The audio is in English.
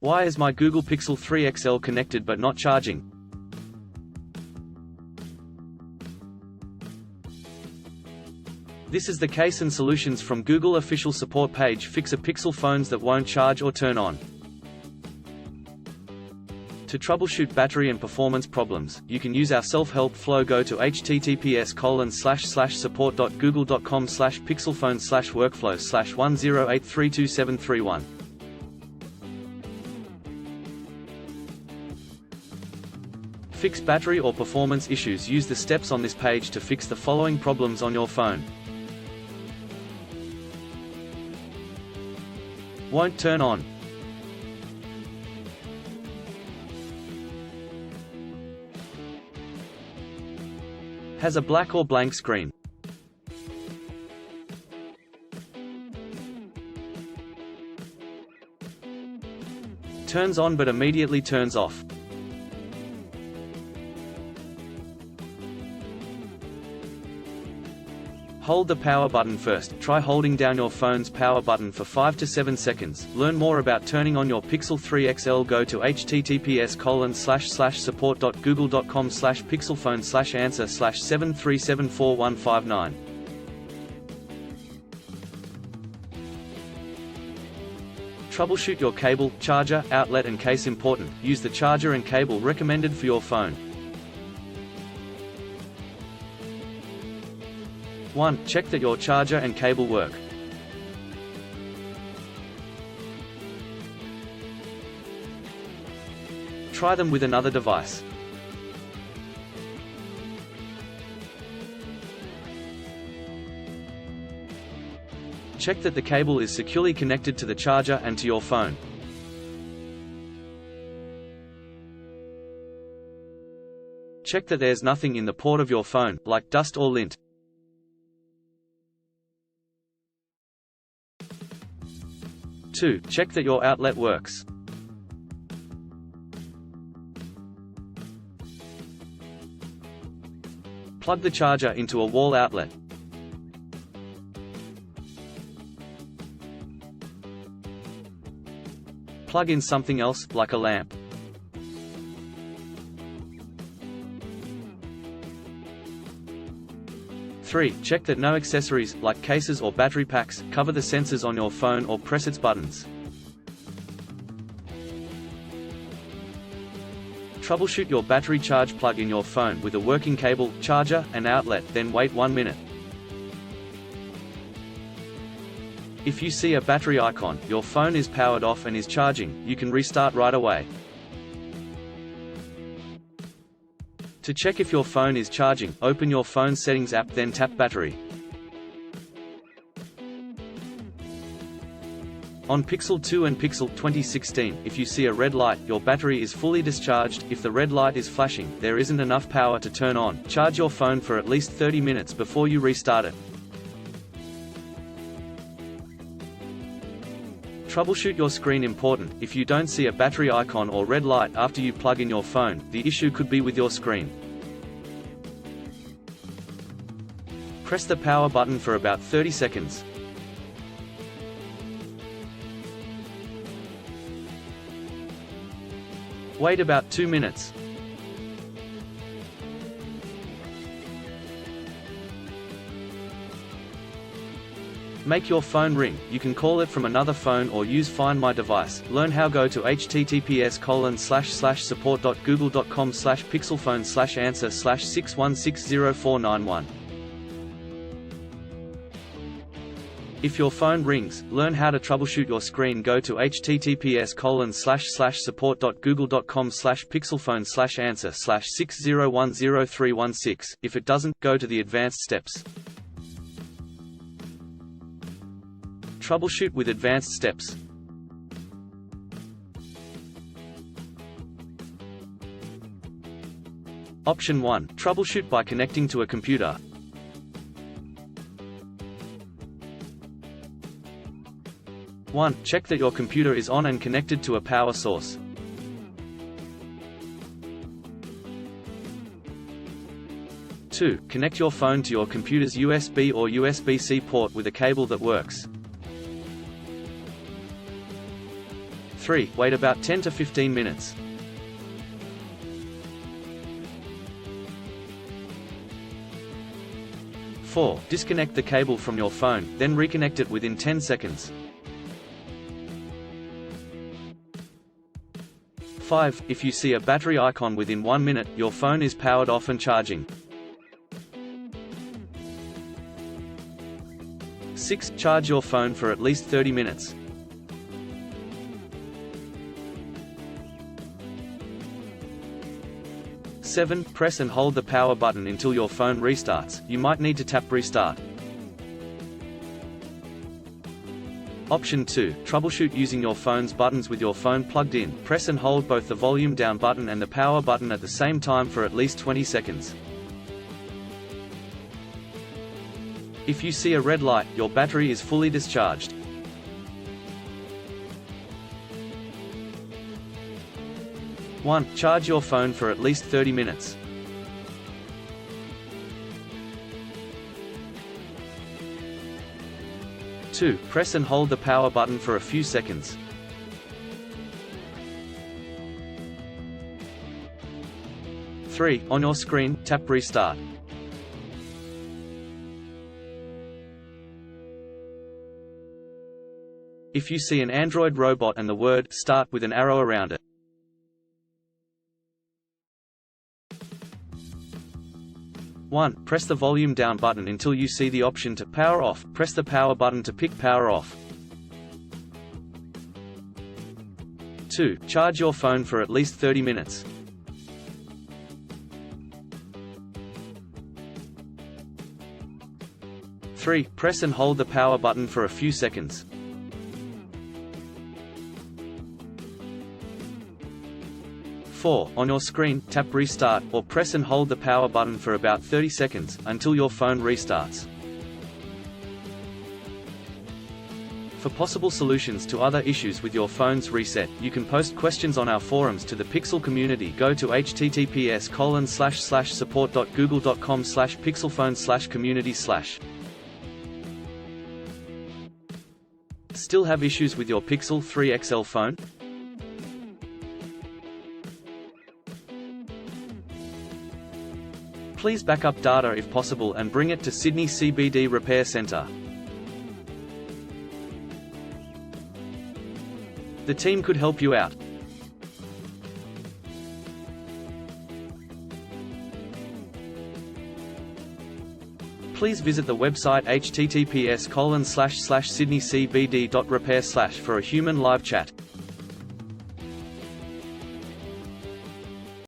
Why is my Google Pixel 3 XL connected but not charging? This is the case and solutions from Google official support page. Fix a Pixel phones that won't charge or turn on. To troubleshoot battery and performance problems, you can use our self-help flow. Go to https://support.google.com/pixelphones/workflows/10832731. Fix battery or performance issues. Use the steps on this page to fix the following problems on your phone. Won't turn on. Has a black or blank screen. Turns on but immediately turns off. Hold the power button first. Try holding down your phone's power button for 5 to 7 seconds. Learn more about turning on your Pixel 3 XL. Go to https://support.google.com/pixelphone/answer/7374159. Troubleshoot your cable, charger, outlet and case important. Use the charger and cable recommended for your phone. 1. Check that your charger and cable work. Try them with another device. Check that the cable is securely connected to the charger and to your phone. Check that there's nothing in the port of your phone, like dust or lint. Two, check that your outlet works. Plug the charger into a wall outlet. Plug in something else, like a lamp. Three, check that no accessories, like cases or battery packs, cover the sensors on your phone or press its buttons. Troubleshoot your battery charge. Plug in your phone with a working cable, charger, and outlet, then wait 1 minute. If you see a battery icon, your phone is powered off and is charging, you can restart right away. To check if your phone is charging, open your phone settings app, then tap battery. On Pixel 2 and Pixel 2016, if you see a red light, your battery is fully discharged. If the red light is flashing, there isn't enough power to turn on. Charge your phone for at least 30 minutes before you restart it. Troubleshoot your screen. Important, if you don't see a battery icon or red light after you plug in your phone, the issue could be with your screen. Press the power button for about 30 seconds. Wait about 2 minutes. Make your phone ring. You can call it from another phone or use Find My Device. Learn how. Go to https://support.google.com/pixelphone/answer/6160491. If your phone rings, learn how to troubleshoot your screen. Go to https://support.google.com/pixelphone/answer/6010316. If it doesn't, go to the advanced steps. Troubleshoot with advanced steps. Option 1. Troubleshoot by connecting to a computer. One, check that your computer is on and connected to a power source. 2. Connect your phone to your computer's USB or USB-C port with a cable that works. 3. Wait about 10 to 15 minutes. 4. Disconnect the cable from your phone, then reconnect it within 10 seconds. 5. If you see a battery icon within 1 minute, your phone is powered off and charging. 6. Charge your phone for at least 30 minutes. 7. Press and hold the power button until your phone restarts. You might need to tap restart. Option 2. Troubleshoot using your phone's buttons with your phone plugged in. Press and hold both the volume down button and the power button at the same time for at least 20 seconds. If you see a red light, your battery is fully discharged. One. Charge your phone for at least 30 minutes. 2. Press and hold the power button for a few seconds. 3. On your screen, tap restart. If you see an Android robot and the word "Start" with an arrow around it. 1. Press the volume down button until you see the option to power off. Press the power button to pick power off. 2. Charge your phone for at least 30 minutes. 3. Press and hold the power button for a few seconds. 4. On your screen, tap restart, or press and hold the power button for about 30 seconds, until your phone restarts. For possible solutions to other issues with your phone's reset, you can post questions on our forums to the Pixel community. Go to https://support.google.com/pixelphone/community/. Still have issues with your Pixel 3 XL phone? Please back up data if possible and bring it to Sydney CBD Repair Centre. The team could help you out. Please visit the website https://sydneycbd.repair/ for a human live chat.